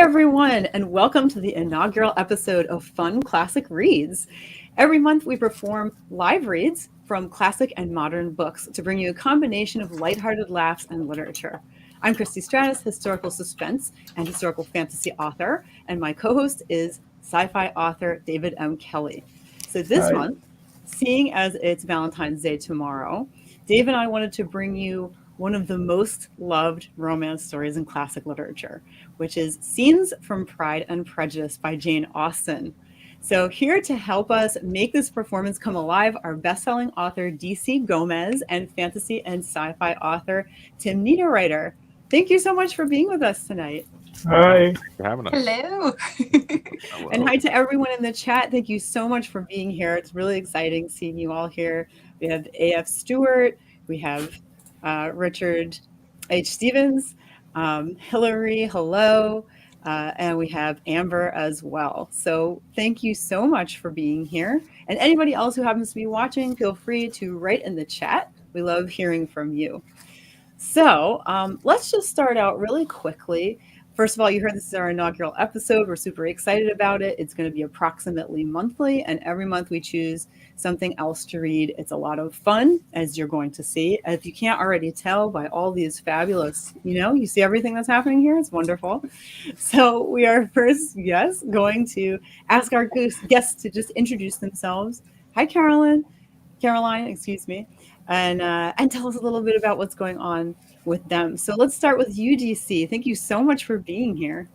everyone, and welcome to the inaugural episode of Fun Classic Reads. Every month we perform live reads from classic and modern books to bring you a combination of lighthearted laughs and literature. I'm Christie Stratos, historical suspense and historical fantasy author, and my co-host is sci-fi author David M. Kelly. So this month, seeing as it's Valentine's Day tomorrow, Dave and I wanted to bring you one of the most loved romance stories in classic literature, which is Scenes from Pride and Prejudice by Jane Austen. So here to help us make this performance come alive are bestselling author D.C.Gomez and fantasy and sci-fi author Tim Niederriter. Thank you so much for being with us tonight. Hi. Thanks for having us. Hello. And hi to everyone in the chat. Thank you so much for being here. It's really exciting seeing you all here. We have A.F. Stewart. We have Richard H. Stevens, Hillary, hello, and we have Amber as well. So thank you so much for being here. And anybody else who happens to be watching, feel free to write in the chat. We love hearing from you. So let's just start out really quickly. First of all, you heard this is our inaugural episode. We're super excited about it. It's going to be approximately monthly, and every month we choose something else to read. It's a lot of fun, as you're going to see. If you can't already tell by all these fabulous, you see everything that's happening here. It's wonderful. So we are first, going to ask our guests to just introduce themselves. Hi, Caroline, excuse me, and tell us a little bit about what's going on with them. So let's start with you, DC. Thank you so much for being here.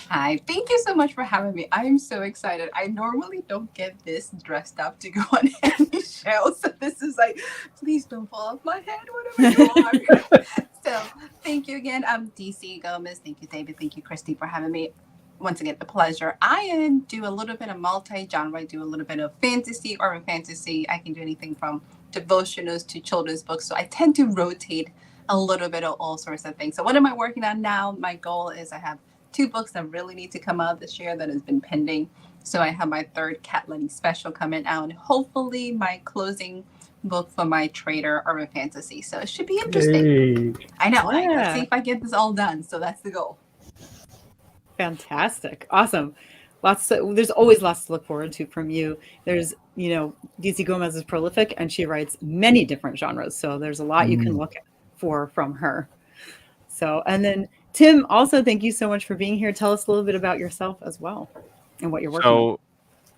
Hi, thank you so much for having me. I am so excited. I normally don't get this dressed up to go on any show. So this is like, please don't fall off my head, whatever you are. So thank you again. I'm D.C.Gomez. Thank you, David. Thank you, Christy, for having me. Once again, a pleasure. I do a little bit of multi-genre. I do a little bit of fantasy, urban fantasy. I can do anything from devotionals to children's books. So I tend to rotate a little bit of all sorts of things. So what am I working on now? My goal is I have 2 books that really need to come out this year that has been pending. So I have my 3rd Cat Lenny special coming out, and hopefully my closing book for my Trader urban fantasy. So it should be interesting. Hey. I know. Yeah. Let's see if I get this all done. So that's the goal. Fantastic. Awesome. There's always lots to look forward to from you. There's, D.C.Gomez is prolific and she writes many different genres. So there's a lot you can look for from her. So, and then Tim, also thank you so much for being here. Tell us a little bit about yourself as well and what you're working on.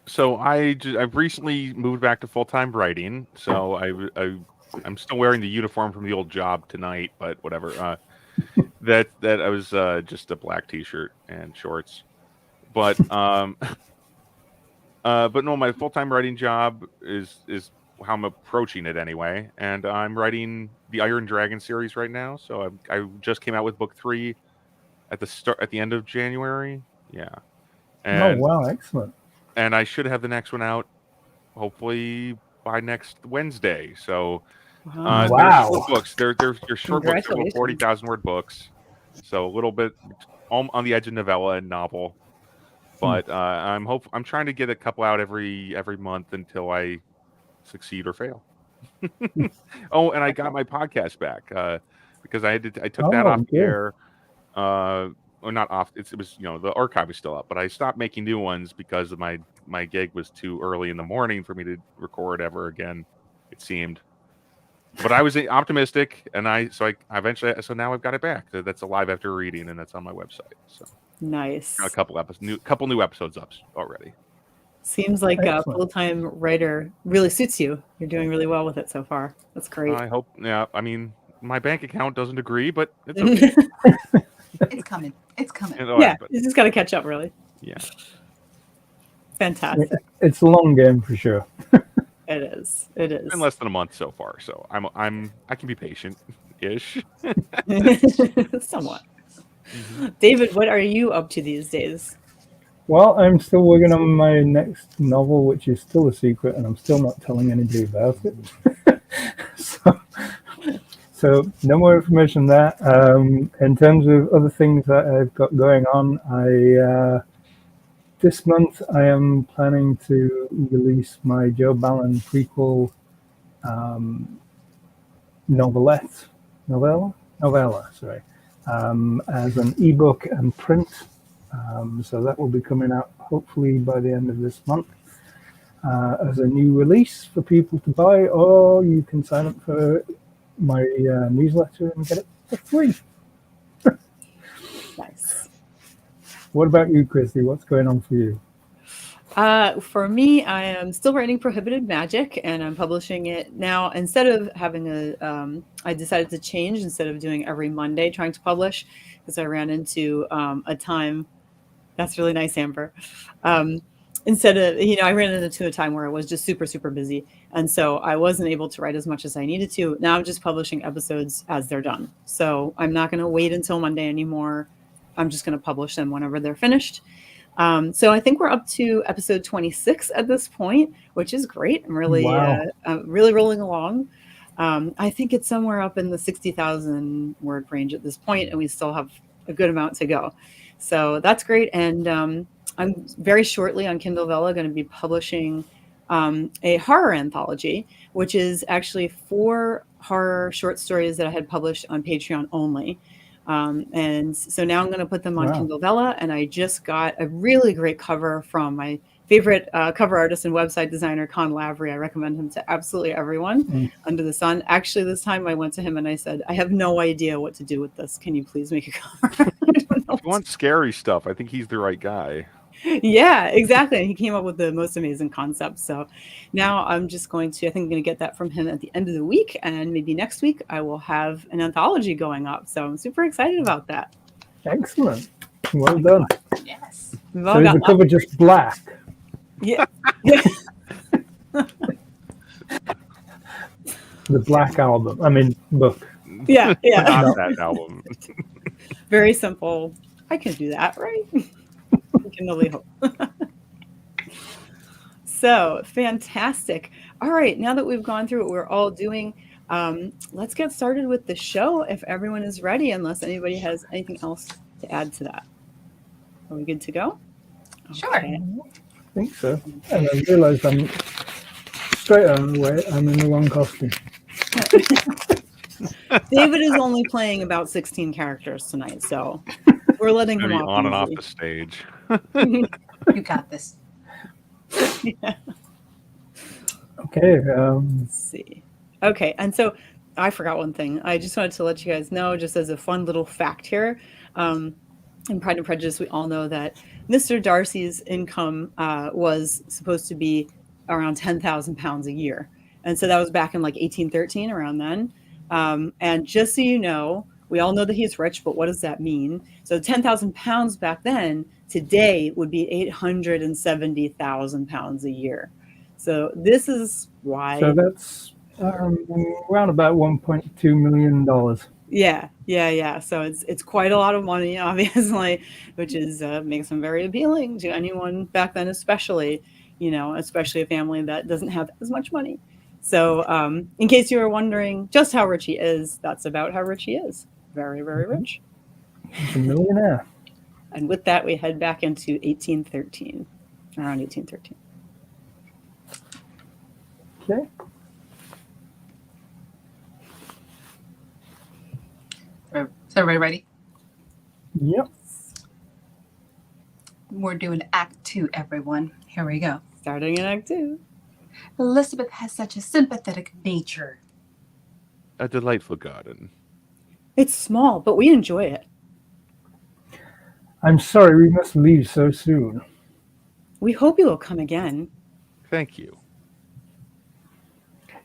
So I've recently moved back to full-time writing. So I'm still wearing the uniform from the old job tonight, but whatever. That I was just a black t-shirt and shorts. But no, my full-time writing job is how I'm approaching it anyway. And I'm writing the Iron Dragon series right now. So I just came out with book 3 at the end of January. Yeah. And, wow, excellent. And I should have the next one out hopefully by next Wednesday. So wow. They're short books. They're short books, they're 40,000 word books. So a little bit on the edge of novella and novel. But I'm trying to get a couple out every month until I succeed or fail. Oh, and I got my podcast back because I took that off the air. Or not off. It was the archive is still up, but I stopped making new ones because of my gig was too early in the morning for me to record ever again. It seemed, but I was optimistic, and so now I've got it back. That's alive after reading, and that's on my website. So nice. Got a couple new episodes up already. Seems like a full-time writer really suits you. You're doing really well with it so far. That's great. I hope. Yeah, I mean, my bank account doesn't agree, but it's okay. It's coming. Yeah, you just got to catch up, really. Yeah. Fantastic. It's a long game for sure. It is. It's been less than a month so far, so I can be patient-ish. Somewhat. David, what are you up to these days? Well, I'm still working on my next novel, which is still a secret, and I'm still not telling anybody about it. So no more information there. In terms of other things that I've got going on, this month I am planning to release my Joe Ballon prequel novella, as an ebook and print So that will be coming out hopefully by the end of this month as a new release for people to buy, or you can sign up for my newsletter and get it for free. Nice. What about you, Christie? What's going on for you? For me, I am still writing Prohibited Magic, and I'm publishing it now. Instead of having I decided to change instead of doing every Monday trying to publish, because I ran into a time. That's really nice, Amber. Instead of, I ran into a time where I was just super, super busy. And so I wasn't able to write as much as I needed to. Now I'm just publishing episodes as they're done. So I'm not going to wait until Monday anymore. I'm just going to publish them whenever they're finished. So I think we're up to episode 26 at this point, which is great. I'm really, Wow. really rolling along. I think it's somewhere up in the 60,000 word range at this point, and we still have a good amount to go. So that's great. And I'm very shortly on Kindle Vella going to be publishing a horror anthology, which is actually 4 horror short stories that I had published on Patreon only. And so now I'm going to put them on Kindle Vella, and I just got a really great cover from my favorite cover artist and website designer, Con Lavery. I recommend him to absolutely everyone under the sun. Actually, this time I went to him and I said, I have no idea what to do with this. Can you please make a cover? If you want scary stuff, I think he's the right guy. Yeah, exactly. And he came up with the most amazing concepts. So now I'm just going to get that from him at the end of the week. And maybe next week I will have an anthology going up. So I'm super excited about that. Excellent. Well done. Yes. So is the cover just black? Yeah. The Black Album. I mean, book. Yeah. Not that album. Very simple. I can do that, right? I can only hope. So fantastic. All right. Now that we've gone through what we're all doing, let's get started with the show if everyone is ready, unless anybody has anything else to add to that. Are we good to go? Sure. I think so. And I realized I'm straight on the way. I'm in the wrong costume. David is only playing about 16 characters tonight, so we're letting him off on and off easy. the stage. You got this. Yeah. Okay. Let's see. Okay, and so I forgot one thing. I just wanted to let you guys know, just as a fun little fact here, in Pride and Prejudice, we all know that Mr. Darcy's income was supposed to be around £10,000 a year. And so that was back in like 1813, around then. And just so you know, we all know that he's rich, but what does that mean? So £10,000 back then, today would be £870,000 a year. So this is why. So that's around about $1.2 million. Yeah. So it's quite a lot of money, obviously, which is makes them very appealing to anyone back then, especially a family that doesn't have as much money. So in case you were wondering just how rich he is, that's about how rich he is. Very, very rich. He's a millionaire. And with that, we head back into 1813, around 1813. Okay. So everybody ready? Yep. We're doing Act 2, everyone. Here we go. Starting in Act 2. Elizabeth has such a sympathetic nature. A delightful garden. It's small, but we enjoy it. I'm sorry we must leave so soon. We hope you will come again. Thank you.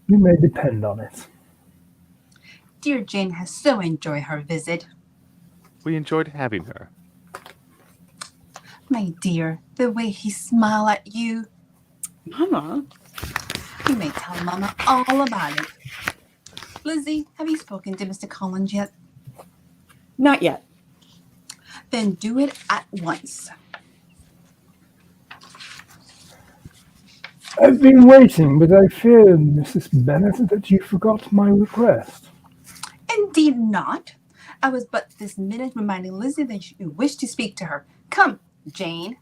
You may depend on it. Dear Jane has so enjoyed her visit. We enjoyed having her. My dear, the way he smiled at you. Mama. You may tell Mama all about it. Lizzie, have you spoken to Mr. Collins yet? Not yet. Then do it at once. I've been waiting, but I fear, Mrs. Bennet, that you forgot my request. Indeed not. I was but this minute reminding Lizzie that you wish to speak to her. Come, Jane.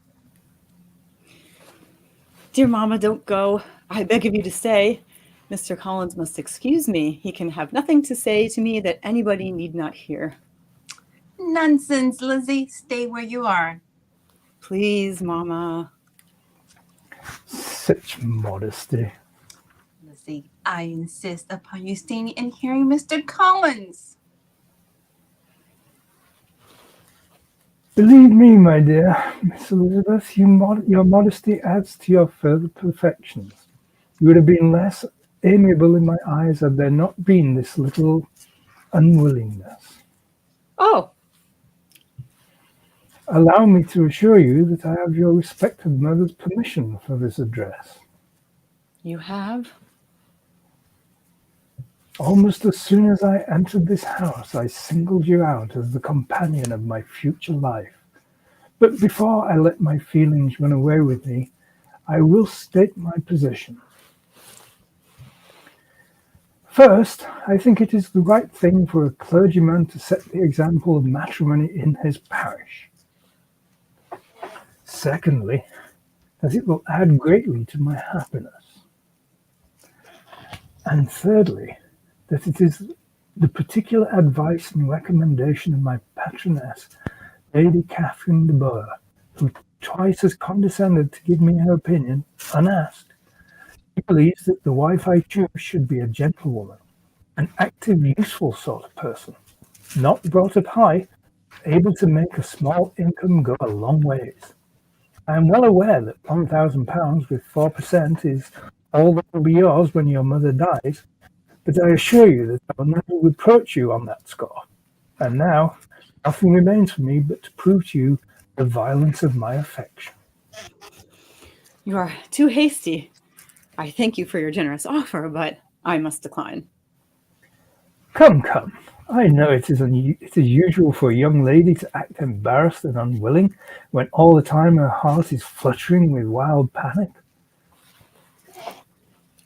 Dear Mama, don't go. I beg of you to stay. Mr. Collins must excuse me. He can have nothing to say to me that anybody need not hear. Nonsense, Lizzie. Stay where you are. Please, Mama. Such modesty. Lizzie, I insist upon you staying and hearing Mr. Collins. Believe me, my dear Miss Elizabeth, your modesty adds to your further perfections. You would have been less amiable in my eyes had there not been this little unwillingness. Oh. Allow me to assure you that I have your respected mother's permission for this address. You have? Almost as soon as I entered this house, I singled you out as the companion of my future life. But before I let my feelings run away with me, I will state my position. First, I think it is the right thing for a clergyman to set the example of matrimony in his parish. Secondly, as it will add greatly to my happiness. And thirdly, that it is the particular advice and recommendation of my patroness, Lady Catherine de Bourgh, who twice has condescended to give me her opinion, unasked. She believes that the wife I choose should be a gentlewoman, an active, useful sort of person, not brought up high, able to make a small income go a long ways. I am well aware that £1,000 with 4% is all that will be yours when your mother dies, but I assure you that I will never reproach you on that score. And now, nothing remains for me but to prove to you the violence of my affection. You are too hasty. I thank you for your generous offer, but I must decline. Come. I know it is usual for a young lady to act embarrassed and unwilling when all the time her heart is fluttering with wild panic.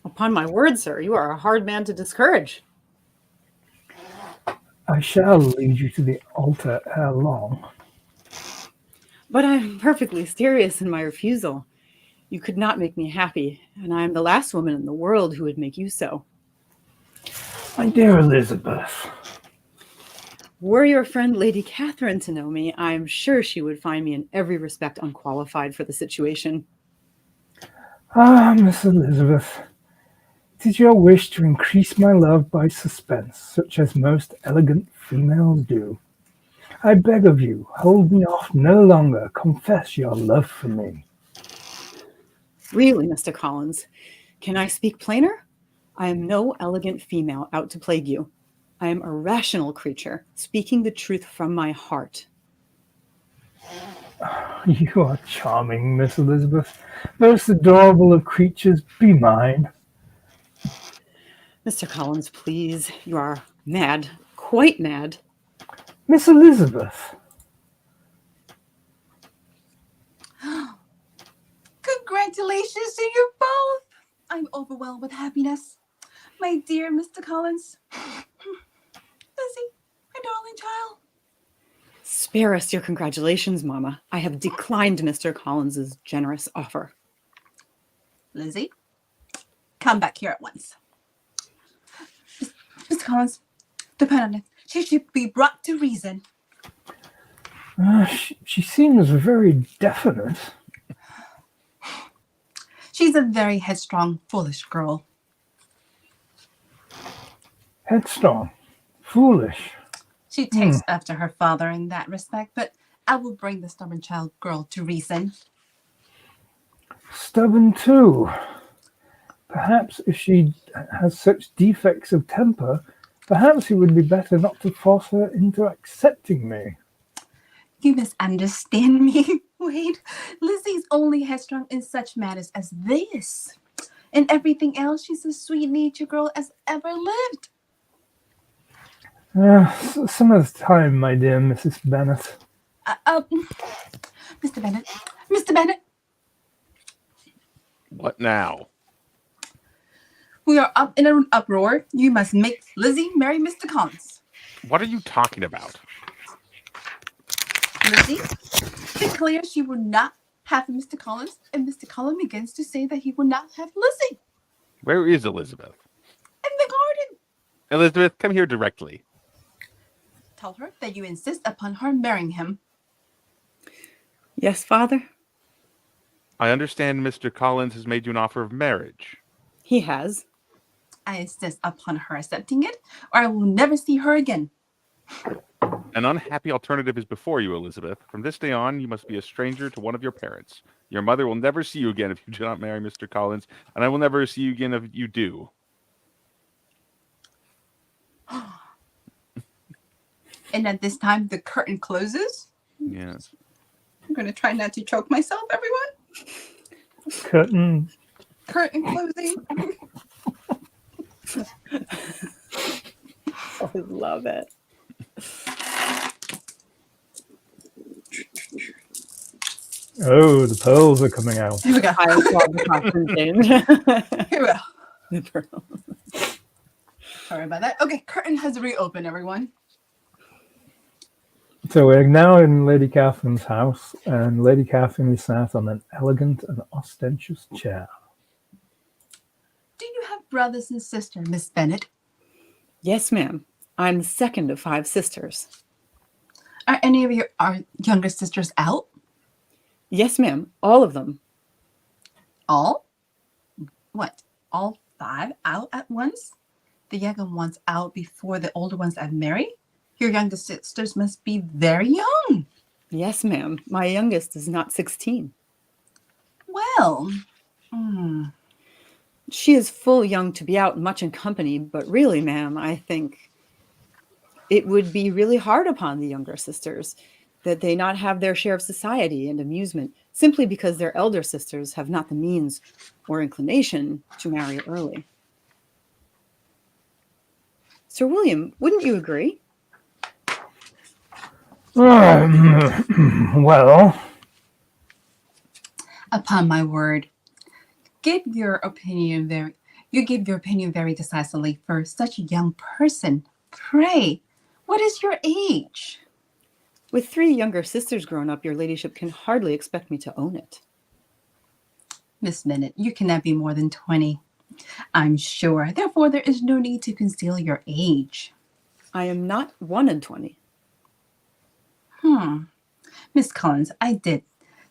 Upon my word, sir, you are a hard man to discourage. I shall lead you to the altar ere long. But I am perfectly serious in my refusal. You could not make me happy, and I am the last woman in the world who would make you so. My dear Elizabeth. Were your friend Lady Catherine to know me, I am sure she would find me in every respect unqualified for the situation. Ah, Miss Elizabeth, it is your wish to increase my love by suspense, such as most elegant females do. I beg of you, hold me off no longer. Confess your love for me. Really, Mr. Collins, can I speak plainer? I am no elegant female out to plague you. I am a rational creature, speaking the truth from my heart. You are charming, Miss Elizabeth. Most adorable of creatures, be mine. Mr. Collins, please, you are mad, quite mad. Miss Elizabeth. Congratulations to you both. I'm overwhelmed with happiness. My dear Mr. Collins. Lizzie, my darling child. Spare us your congratulations, Mama. I have declined Mr. Collins's generous offer. Lizzie, come back here at once. Mr. Collins, depend on it. She should be brought to reason. She seems very definite. She's a very headstrong, foolish girl. Headstrong, foolish. She takes after her father in that respect, but I will bring the stubborn child girl to reason. Stubborn too. Perhaps if she has such defects of temper, perhaps it would be better not to force her into accepting me. You misunderstand me, Wade. Lizzie's only headstrong in such matters as this. In everything else, she's a sweet-natured girl as ever lived. Some of the time, my dear Mrs. Bennet. Mr. Bennet. Mr. Bennet. What now? We are up in an uproar. You must make Lizzie marry Mr. Collins. What are you talking about? Lizzie declares she will not have Mr. Collins, and Mr. Collins begins to say that he will not have Lizzie. Where is Elizabeth? In the garden. Elizabeth, come here directly. Tell her that you insist upon her marrying him. Yes, Father? I understand Mr. Collins has made you an offer of marriage. He has. I insist upon her accepting it, or I will never see her again. An unhappy alternative is before you, Elizabeth. From this day on, you must be a stranger to one of your parents. Your mother will never see you again if you do not marry Mr. Collins, and I will never see you again if you do. And at this time, the curtain closes. Yes. I'm going to try not to choke myself, everyone. Curtain. Curtain closing. I love it. Oh, the pearls are coming out. Here we go. I love the costume change. Here we go. The pearl. Sorry about that. Okay, curtain has reopened, everyone. So we're now in Lady Catherine's house, and Lady Catherine is sat on an elegant and ostentatious chair. Do you have brothers and sisters, Miss Bennet? Yes, ma'am. I'm the second of 5 sisters. Are any of your younger sisters out? Yes, ma'am. All of them. All? What? All 5 out at once? The younger ones out before the older ones have married? Your younger sisters must be very young. Yes, ma'am. My youngest is not 16. Well, She is full young to be out much in company, but really, ma'am, I think it would be really hard upon the younger sisters that they not have their share of society and amusement simply because their elder sisters have not the means or inclination to marry early. Sir William, wouldn't you agree? Well, upon my word, you give your opinion very decisively for such a young person. Pray, what is your age? With 3 younger sisters grown up, your ladyship can hardly expect me to own it. Miss Bennet, you cannot be more than 20, I'm sure. Therefore, there is no need to conceal your age. I am not 21. Miss Collins, I did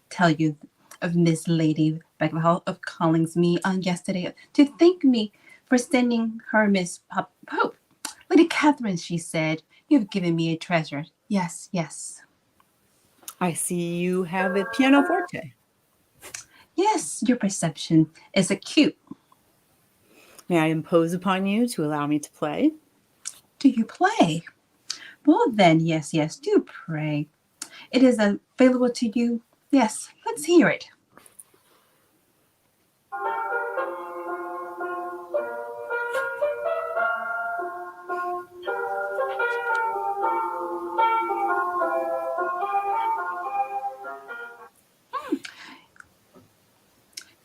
tell you of Miss Lady Beckwell of Collingsme on yesterday to thank me for sending her Miss Pope. Lady Catherine, she said, you have given me a treasure. Yes, yes. I see you have a pianoforte. Yes, your perception is acute. May I impose upon you to allow me to play? Do you play? Well then, yes, do pray. It is available to you. Yes, let's hear it.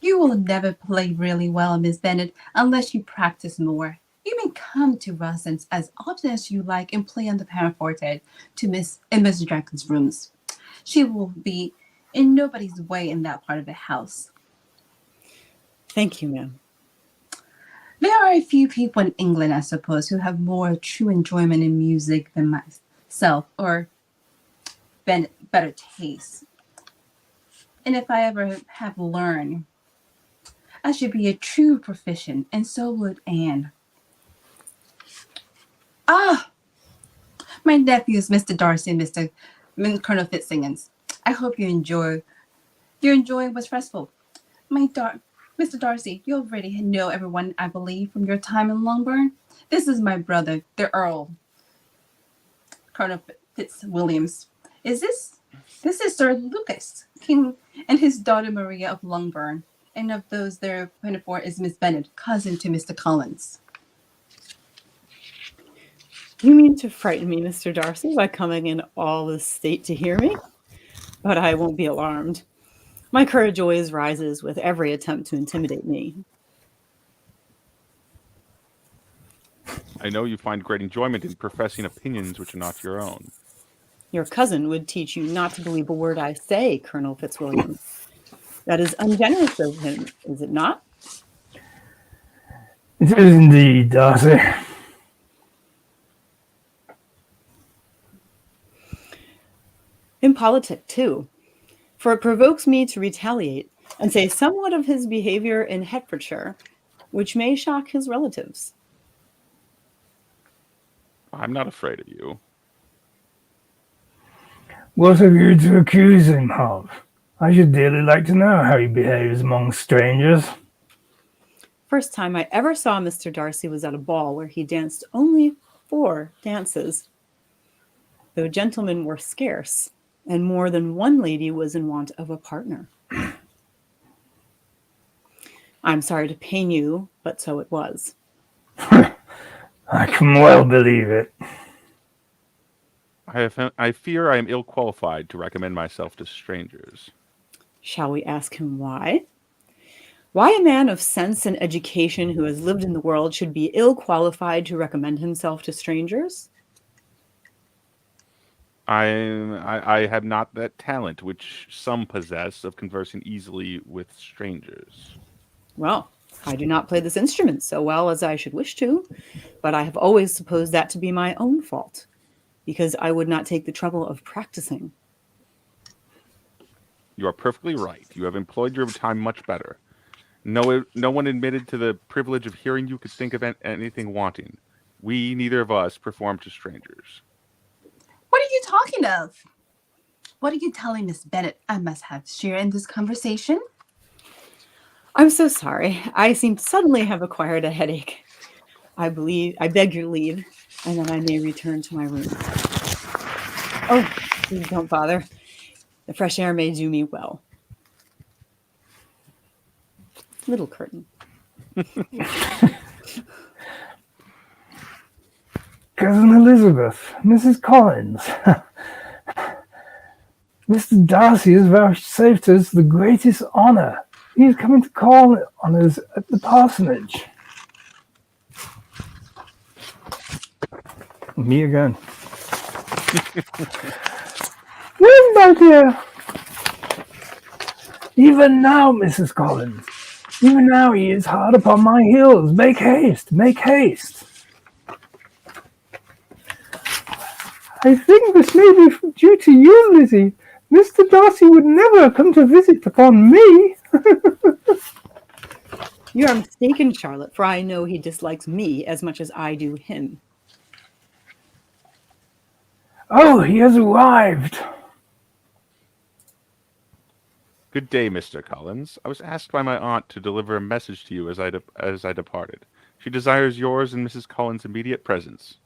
You will never play really well, Miss Bennet, unless you practice more. You may come to Russell's as often as you like and play on the pianoforte in Mrs. Jenkins's rooms. She will be in nobody's way in that part of the house. Thank you, ma'am. There are a few people in England, I suppose, who have more true enjoyment in music than myself, or better taste. And if I ever have learned, I should be a true proficient, and so would Anne. My nephews, Mr. Darcy and Colonel Fitzsimmons. I hope you're enjoying what's restful. Mr. Darcy, you already know everyone, I believe, from your time in Longbourn. This is my brother, the Earl, Colonel Fitzwilliams. This is Sir Lucas, King, and his daughter Maria of Longbourn. And of those there appointed for is Miss Bennet, cousin to Mr. Collins. You mean to frighten me, Mr. Darcy, by coming in all this state to hear me? But I won't be alarmed. My courage always rises with every attempt to intimidate me. I know you find great enjoyment in professing opinions which are not your own. Your cousin would teach you not to believe a word I say, Colonel Fitzwilliam. That is ungenerous of him, is it not? it is indeed, Darcy. In politics, too. for it provokes me to retaliate and say somewhat of his behavior in Hertfordshire, which may shock his relatives. I'm not afraid of you. What have you to accuse him of? I should dearly like to know how he behaves among strangers. First time I ever saw Mr. Darcy was at a ball where he danced only 4 dances, though gentlemen were scarce, and more than one lady was in want of a partner. I'm sorry to pain you, but so it was. I can well believe it. I fear I am ill-qualified to recommend myself to strangers. Shall we ask him why? Why a man of sense and education who has lived in the world should be ill-qualified to recommend himself to strangers? I have not that talent which some possess of conversing easily with strangers. Well, I do not play this instrument so well as I should wish to, but I have always supposed that to be my own fault, because I would not take the trouble of practicing. You are perfectly right. You have employed your time much better. No one admitted to the privilege of hearing you could think of anything wanting. We, neither of us, perform to strangers. What are you talking of? What are you telling Miss Bennet I must have share in this conversation? I'm so sorry. I seem to suddenly have acquired a headache. I beg your leave, and then I may return to my room. Oh, please don't bother. The fresh air may do me well. Little curtain. Cousin Elizabeth, Mrs. Collins. Mr. Darcy has vouchsafed us the greatest honour. He is coming to call on us at the parsonage. Me again. Well, my dear. Even now, Mrs. Collins. Even now he is hard upon my heels. Make haste, make haste. I think this may be due to you, Lizzie. Mr. Darcy would never come to visit upon me. You are mistaken, Charlotte, for I know he dislikes me as much as I do him. Oh, he has arrived. Good day, Mr. Collins. I was asked by my aunt to deliver a message to you as I departed. She desires yours and Mrs. Collins' immediate presence.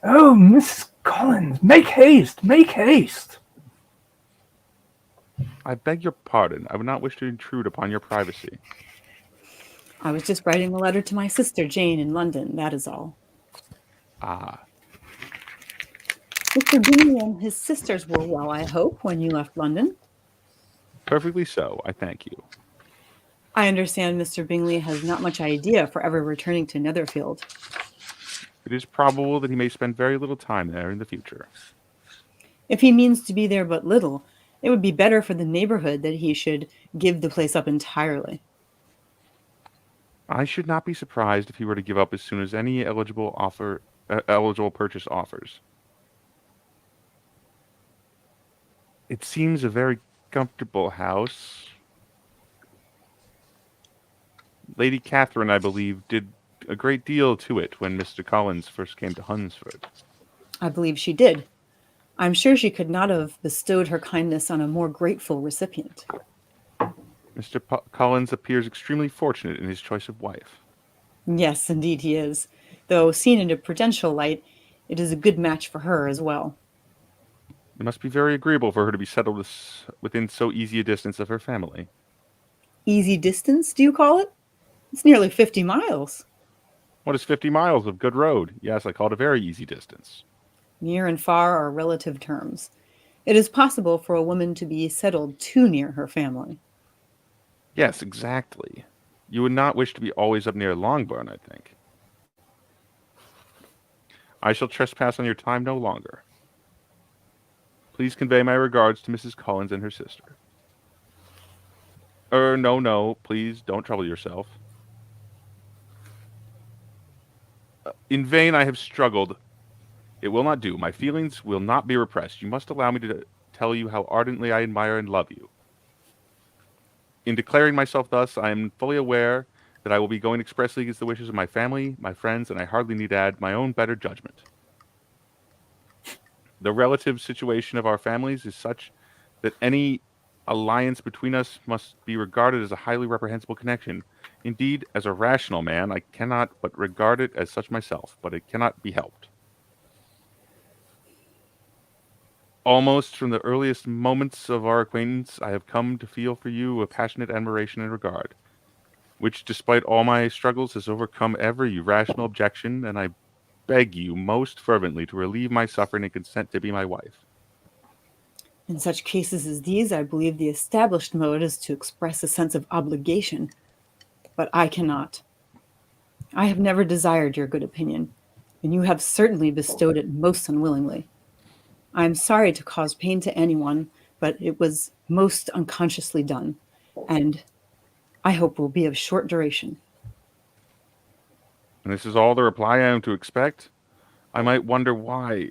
Oh, Mrs. Collins, make haste, make haste. I beg your pardon. I would not wish to intrude upon your privacy. I was just writing a letter to my sister Jane in London, that is all. Ah. Mr. Bingley and his sisters were well, I hope, when you left London. Perfectly so, I thank you. I understand Mr. Bingley has not much idea for ever returning to Netherfield. It is probable that he may spend very little time there in the future. If he means to be there but little, it would be better for the neighborhood that he should give the place up entirely. I should not be surprised if he were to give up as soon as any eligible purchase offers. It seems a very comfortable house. Lady Catherine, I believe, did a great deal to it when Mr. Collins first came to Hunsford. I believe she did. I'm sure she could not have bestowed her kindness on a more grateful recipient. Mr. Collins appears extremely fortunate in his choice of wife. Yes, indeed he is. Though seen in a prudential light, it is a good match for her as well. It must be very agreeable for her to be settled within so easy a distance of her family. Easy distance, do you call it? It's nearly 50 miles. What is 50 miles of good road? Yes, I call it a very easy distance. Near and far are relative terms. It is possible for a woman to be settled too near her family. Yes, exactly. You would not wish to be always up near Longbourn, I think. I shall trespass on your time no longer. Please convey my regards to Mrs. Collins and her sister. No, please don't trouble yourself. In vain I have struggled. It will not do. My feelings will not be repressed. You must allow me to tell you how ardently I admire and love you. In declaring myself thus, I am fully aware that I will be going expressly against the wishes of my family, my friends, and I hardly need add my own better judgment. The relative situation of our families is such that any alliance between us must be regarded as a highly reprehensible connection. Indeed, as a rational man, I cannot but regard it as such myself, but it cannot be helped. Almost from the earliest moments of our acquaintance, I have come to feel for you a passionate admiration and regard, which, despite all my struggles, has overcome every rational objection, and I beg you most fervently to relieve my suffering and consent to be my wife. In such cases as these, I believe the established mode is to express a sense of obligation, but I cannot. I have never desired your good opinion, and you have certainly bestowed it most unwillingly. I am sorry to cause pain to anyone, but it was most unconsciously done, and I hope will be of short duration. And this is all the reply I am to expect? I might wonder why,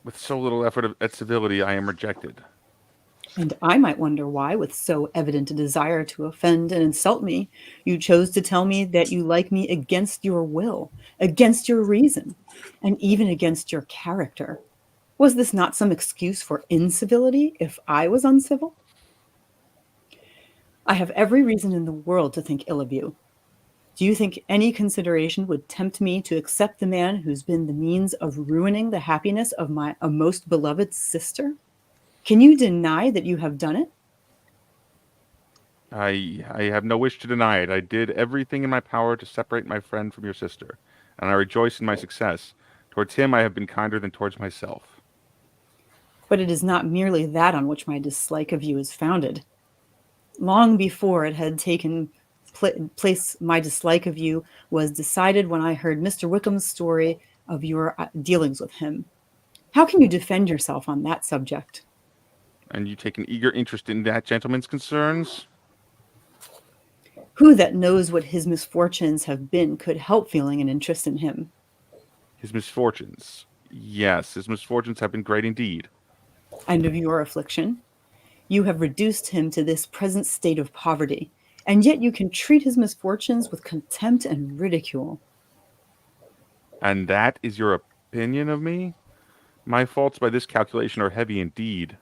with so little effort at civility, I am rejected. And I might wonder why, with so evident a desire to offend and insult me, you chose to tell me that you like me against your will, against your reason, and even against your character. Was this not some excuse for incivility if I was uncivil? I have every reason in the world to think ill of you. Do you think any consideration would tempt me to accept the man who's been the means of ruining the happiness of my most beloved sister? Can you deny that you have done it? I have no wish to deny it. I did everything in my power to separate my friend from your sister, and I rejoice in my success. Towards him I have been kinder than towards myself. But it is not merely that on which my dislike of you is founded. Long before it had taken place, my dislike of you was decided when I heard Mr. Wickham's story of your dealings with him. How can you defend yourself on that subject? And you take an eager interest in that gentleman's concerns? Who that knows what his misfortunes have been could help feeling an interest in him? His misfortunes. Yes, his misfortunes have been great indeed. And of your affliction? You have reduced him to this present state of poverty, and yet you can treat his misfortunes with contempt and ridicule. And that is your opinion of me? My faults by this calculation are heavy indeed.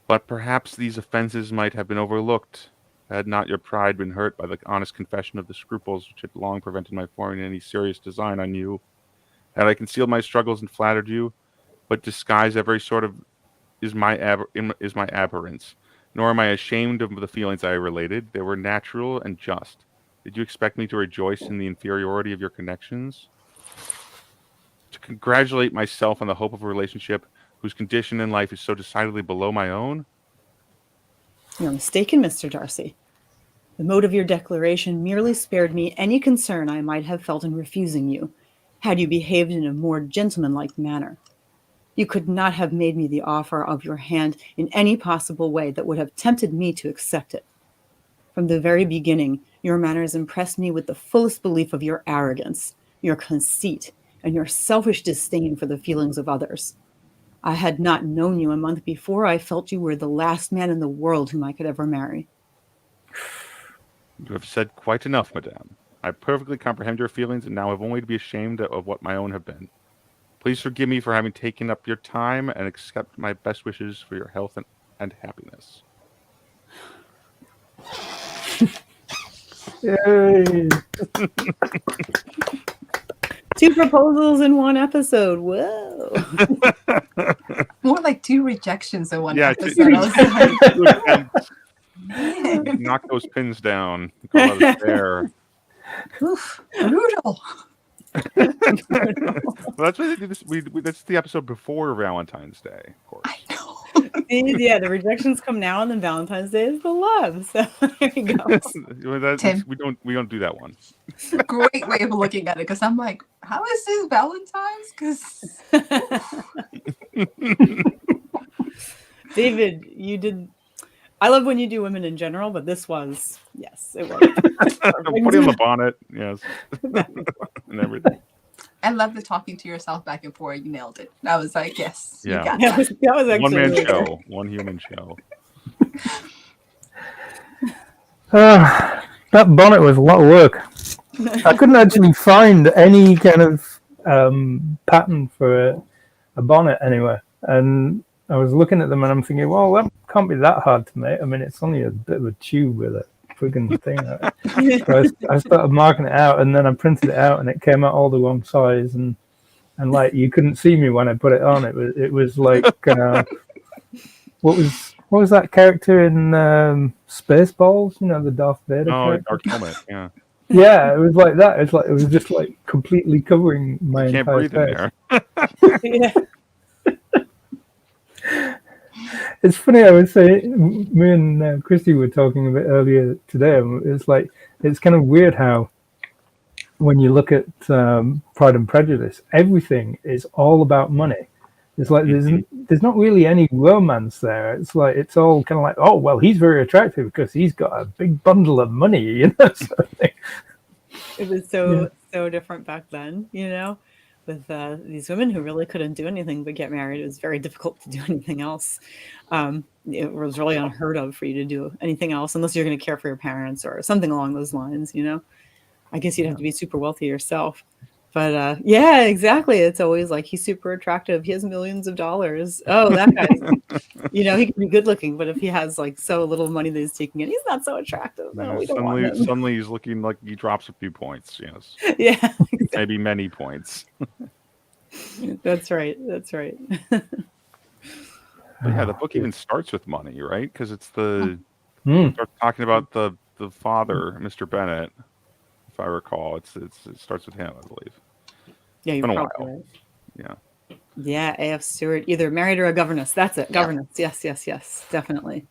But perhaps these offenses might have been overlooked, had not your pride been hurt by the honest confession of the scruples which had long prevented my forming any serious design on you. Had I concealed my struggles and flattered you, but disguise every sort of is my abhorrence. Nor am I ashamed of the feelings I related. They were natural and just. Did you expect me to rejoice in the inferiority of your connections? To congratulate myself on the hope of a relationship whose condition in life is so decidedly below my own? You're mistaken, Mr. Darcy. The mode of your declaration merely spared me any concern I might have felt in refusing you, had you behaved in a more gentlemanlike manner. You could not have made me the offer of your hand in any possible way that would have tempted me to accept it. From the very beginning, your manners impressed me with the fullest belief of your arrogance, your conceit, and your selfish disdain for the feelings of others. I had not known you a month before I felt you were the last man in the world whom I could ever marry. You have said quite enough, madame. I perfectly comprehend your feelings and now have only to be ashamed of what my own have been. Please forgive me for having taken up your time and accept my best wishes for your health and happiness. Yay! 2 proposals in 1 episode. Whoa. More like 2 rejections in one Yeah, episode. I was like, man. Knock those pins down. Call it a fair. Oof, brutal. Well, that's why they do this. That's the episode before Valentine's Day, of course. I know. Yeah, the rejections come now, and then Valentine's Day is the love. So there you go. Tim. We don't do that one. Great way of looking at it, because I'm like, how is this Valentine's? Because David, you did. I love when you do women in general, but this was, yes, it was. Putting on the bonnet, yes, and everything. I love the talking to yourself back and forth. You nailed it. I was like, yes, Yeah. you got That was actually One man really good. show, one human show. That bonnet was a lot of work. I couldn't actually find any kind of pattern for a bonnet anywhere. And I was looking at them and I'm thinking, well, that can't be that hard to make. I mean, it's only a bit of a tube with a friggin' thing on it. So I started marking it out, and then I printed it out and it came out all the wrong size. And like, you couldn't see me when I put it on. It was like, what was that character in Spaceballs? You know, the Darth Vader character? Dark Helmet, yeah. Yeah, it was like that. It was just like completely covering my You can't entire breathe in face. there. Yeah. It's funny. I would say me and Christy were talking a bit earlier today. It's like it's kind of weird how when you look at Pride and Prejudice, everything is all about money. It's like there's not really any romance there. It's like it's all kind of like, oh well, he's very attractive because he's got a big bundle of money, you know. Sort of thing. It was so different back then, you know, with these women who really couldn't do anything but get married. It was very difficult to do anything else. It was really unheard of for you to do anything else unless you're going to care for your parents or something along those lines, you know. I guess you'd have to be super wealthy yourself. But yeah, exactly. It's always like he's super attractive. He has millions of dollars. Oh, that guy's, you know, he can be good looking, but if he has like so little money that he's taking in, he's not so attractive. No, we don't want him. Suddenly he's looking like he drops a few points. Yes. Yeah. Exactly. Maybe many points. That's right. That's right. But yeah, the book even starts with money, right? Because it's starts talking about the father, Mr. Bennett. If I recall, it starts with him, I believe. Yeah, you're probably right. Yeah. Yeah, A.F. Stewart, either married or a governess. That's it. Governess. Yes, definitely.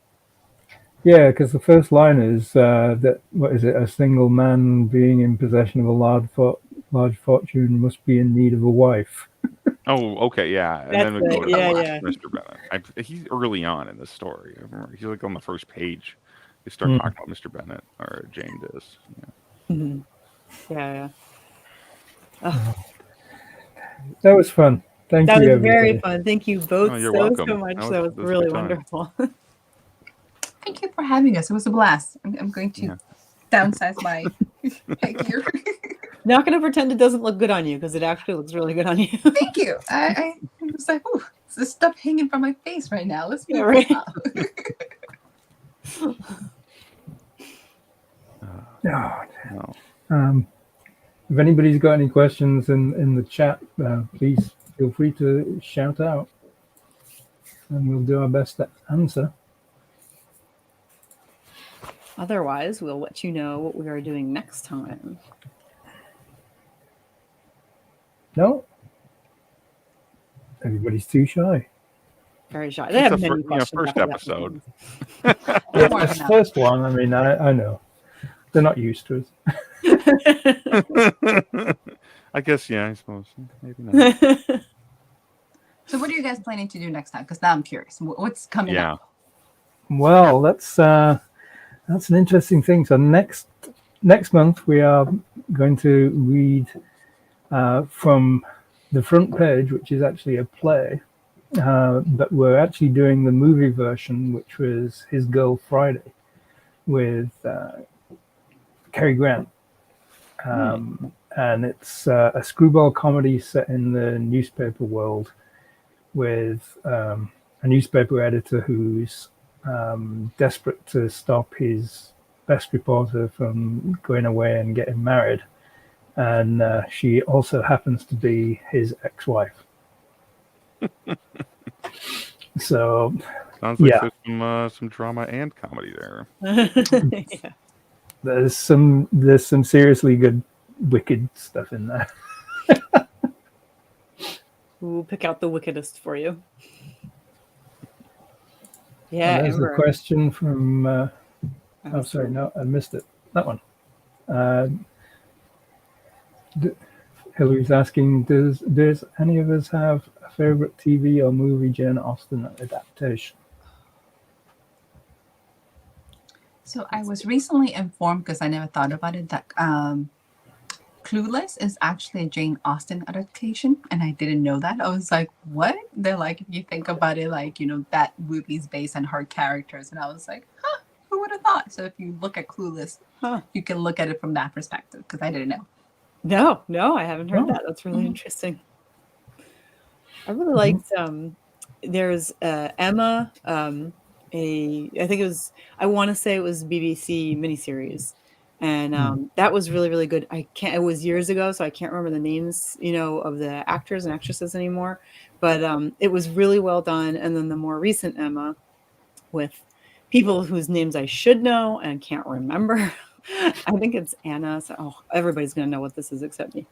Yeah, because the first line is that what is it? A single man being in possession of a large fortune must be in need of a wife. Oh, okay, yeah. And That's then we go it. to Yeah. Mr. Bennett. He's early on in this story. I remember he's like on the first page. They start talking about Mr. Bennett, or Jane does. Yeah. Mm-hmm. Yeah. Oh. That was fun. Thank you. That was everybody. very fun. Thank you both welcome. so much. That was really wonderful. Thank you for having us. It was a blast. I'm going to downsize my gear. Not going to pretend it doesn't look good on you because it actually looks really good on you. Thank you. I was like, oh, this stuff hanging from my face right now. Let's move right. If anybody's got any questions in the chat, please feel free to shout out, and we'll do our best to answer. Otherwise, we'll let you know what we are doing next time. No? Everybody's too shy. Very shy. They have many questions. First episode. This first one, I mean, I know. They're not used to it. I guess, yeah, I suppose. Maybe not. So what are you guys planning to do next time? Because now I'm curious. What's coming up? Well, that's an interesting thing. So next month we are going to read from the front page, which is actually a play, but we're actually doing the movie version, which was His Girl Friday, with Cary Grant. And it's a screwball comedy set in the newspaper world with a newspaper editor who's desperate to stop his best reporter from going away and getting married. And she also happens to be his ex-wife. So sounds like there's some drama and comedy there. Yeah. There's some seriously good wicked stuff in there. We'll pick out the wickedest for you. Yeah. There's a question from sorry, no, I missed it. That one. Hillary's asking, does any of us have a favorite TV or movie Jane Austen adaptation? So I was recently informed, because I never thought about it, that Clueless is actually a Jane Austen adaptation, and I didn't know that. I was like, what? They're like, if you think about it, like, that movie's based on her characters. And I was like, huh, who would have thought? So if you look at Clueless, you can look at it from that perspective, because I didn't know. No, I haven't heard that. That's really interesting. I really liked, there's Emma, I think it was, I want to say it was BBC miniseries. And that was really, really good. It was years ago, so I can't remember the names, of the actors and actresses anymore. But it was really well done. And then the more recent Emma, with people whose names I should know and can't remember. I think it's Anna. So, everybody's going to know what this is except me.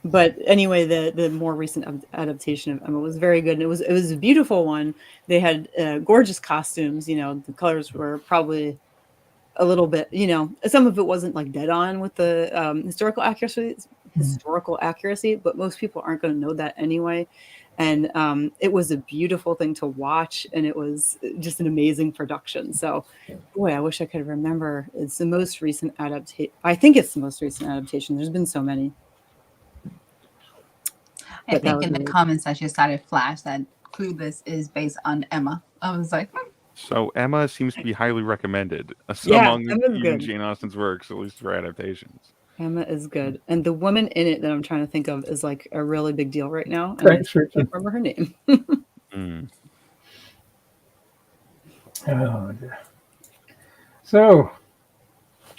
But anyway, the more recent adaptation of Emma was very good, and it was a beautiful one. They had gorgeous costumes. The colors were probably a little bit, some of it wasn't like dead on with the historical accuracy, but most people aren't going to know that anyway. And it was a beautiful thing to watch, and it was just an amazing production. So, boy, I wish I could remember. It's the most recent adaptation. I think it's the most recent adaptation. There's been so many. I think in the comments I just started flash that Clueless is based on Emma. I was like, So Emma seems to be highly recommended among even Jane Austen's works, at least for adaptations. Emma is good. And the woman in it that I'm trying to think of is like a really big deal right now. And Thanks, I Richard. can't remember her name. Oh, dear. So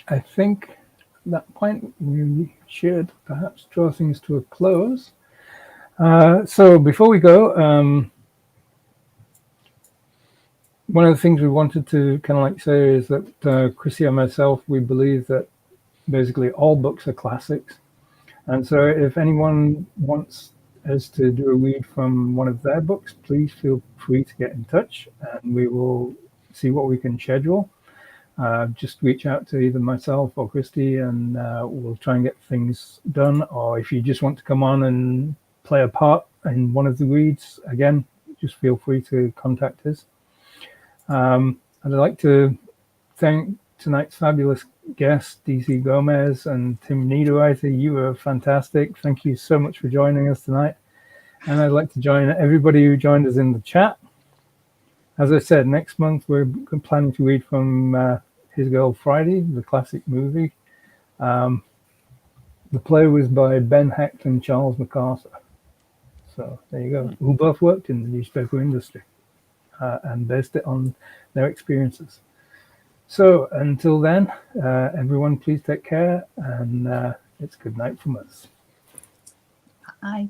I think at that point we should perhaps draw things to a close. So before we go, one of the things we wanted to kind of like say is that Chrissy and myself, we believe that basically all books are classics. And so if anyone wants us to do a read from one of their books, please feel free to get in touch and we will see what we can schedule. Just reach out to either myself or Christy and we'll try and get things done. Or if you just want to come on and play a part in one of the reads, again, just feel free to contact us. I'd like to thank tonight's fabulous guests, D.C.Gomez and Tim Niederriter. You were fantastic. Thank you so much for joining us tonight. And I'd like to join everybody who joined us in the chat. As I said, next month we're planning to read from His Girl Friday, the classic movie. The play was by Ben Hecht and Charles MacArthur. So there you go, who both worked in the newspaper industry and based it on their experiences. So until then, everyone, please take care, and it's good night from us. bye.